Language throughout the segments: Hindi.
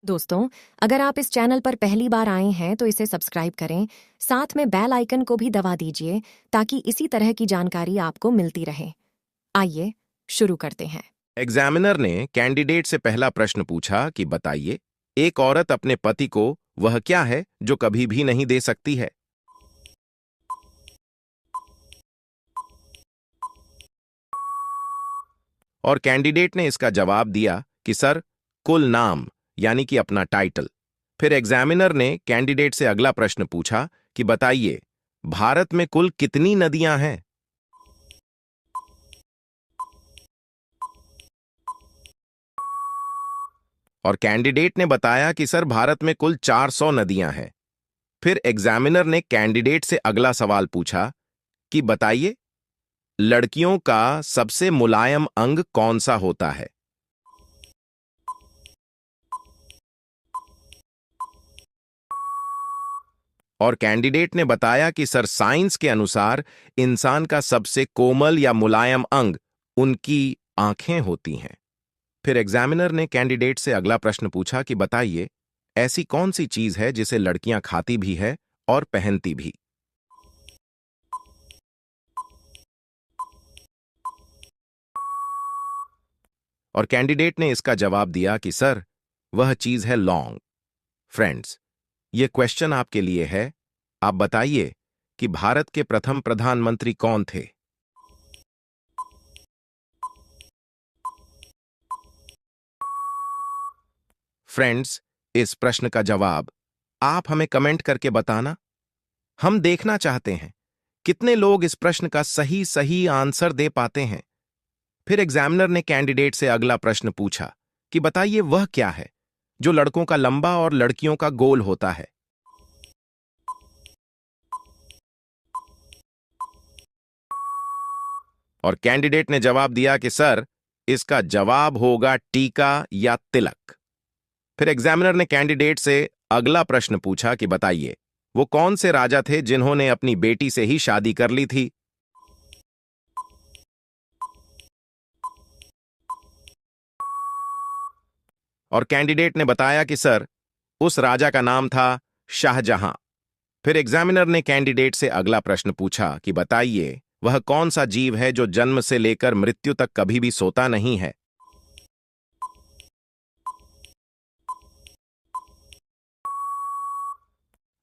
दोस्तों, अगर आप इस चैनल पर पहली बार आए हैं तो इसे सब्सक्राइब करें, साथ में बेल आइकन को भी दबा दीजिए ताकि इसी तरह की जानकारी आपको मिलती रहे। आइए शुरू करते हैं। एग्जामिनर ने कैंडिडेट से पहला प्रश्न पूछा कि बताइए, एक औरत अपने पति को वह क्या है जो कभी भी नहीं दे सकती है। और कैंडिडेट ने इसका जवाब दिया कि सर, कुल नाम यानी कि अपना टाइटल। फिर एग्जामिनर ने कैंडिडेट से अगला प्रश्न पूछा कि बताइए, भारत में कुल कितनी नदियां हैं। और कैंडिडेट ने बताया कि सर, भारत में कुल 400 नदियां हैं। फिर एग्जामिनर ने कैंडिडेट से अगला सवाल पूछा कि बताइए, लड़कियों का सबसे मुलायम अंग कौन सा होता है। और कैंडिडेट ने बताया कि सर, साइंस के अनुसार इंसान का सबसे कोमल या मुलायम अंग उनकी आंखें होती हैं। फिर एग्जामिनर ने कैंडिडेट से अगला प्रश्न पूछा कि बताइए, ऐसी कौन सी चीज है जिसे लड़कियां खाती भी है और पहनती भी। और कैंडिडेट ने इसका जवाब दिया कि सर, वह चीज है लौंग। फ्रेंड्स, यह क्वेश्चन आपके लिए है। आप बताइए कि भारत के प्रथम प्रधानमंत्री कौन थे। फ्रेंड्स, इस प्रश्न का जवाब आप हमें कमेंट करके बताना। हम देखना चाहते हैं कितने लोग इस प्रश्न का सही सही आंसर दे पाते हैं। फिर एग्जामिनर ने कैंडिडेट से अगला प्रश्न पूछा कि बताइए, वह क्या है जो लड़कों का लंबा और लड़कियों का गोल होता है। और कैंडिडेट ने जवाब दिया कि सर, इसका जवाब होगा टीका या तिलक। फिर एग्जामिनर ने कैंडिडेट से अगला प्रश्न पूछा कि बताइए, वो कौन से राजा थे जिन्होंने अपनी बेटी से ही शादी कर ली थी। और कैंडिडेट ने बताया कि सर, उस राजा का नाम था शाहजहां। फिर एग्जामिनर ने कैंडिडेट से अगला प्रश्न पूछा कि बताइए, वह कौन सा जीव है जो जन्म से लेकर मृत्यु तक कभी भी सोता नहीं है।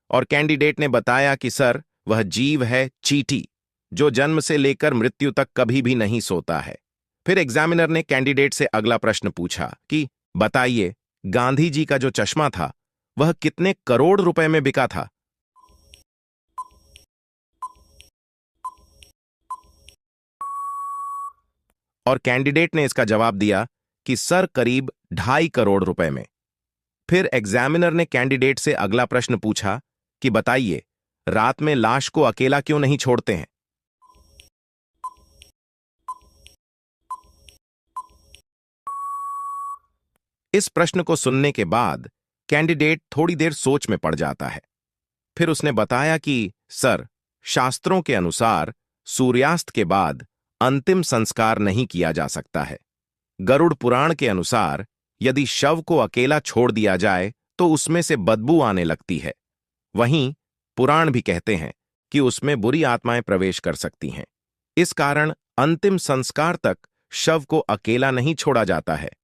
और कैंडिडेट ने बताया कि सर, वह जीव है चींटी, जो जन्म से लेकर मृत्यु तक कभी भी नहीं सोता है। फिर एग्जामिनर ने कैंडिडेट से अगला प्रश्न पूछा कि बताइए, गांधी जी का जो चश्मा था वह कितने करोड़ रुपए में बिका था। और कैंडिडेट ने इसका जवाब दिया कि सर, करीब 2.5 करोड़ रुपए में। फिर एग्जामिनर ने कैंडिडेट से अगला प्रश्न पूछा कि बताइए, रात में लाश को अकेला क्यों नहीं छोड़ते हैं। इस प्रश्न को सुनने के बाद कैंडिडेट थोड़ी देर सोच में पड़ जाता है। फिर उसने बताया कि सर, शास्त्रों के अनुसार सूर्यास्त के बाद अंतिम संस्कार नहीं किया जा सकता है। गरुड़ पुराण के अनुसार यदि शव को अकेला छोड़ दिया जाए तो उसमें से बदबू आने लगती है। वहीं पुराण भी कहते हैं कि उसमें बुरी आत्माएं प्रवेश कर सकती हैं। इस कारण अंतिम संस्कार तक शव को अकेला नहीं छोड़ा जाता है।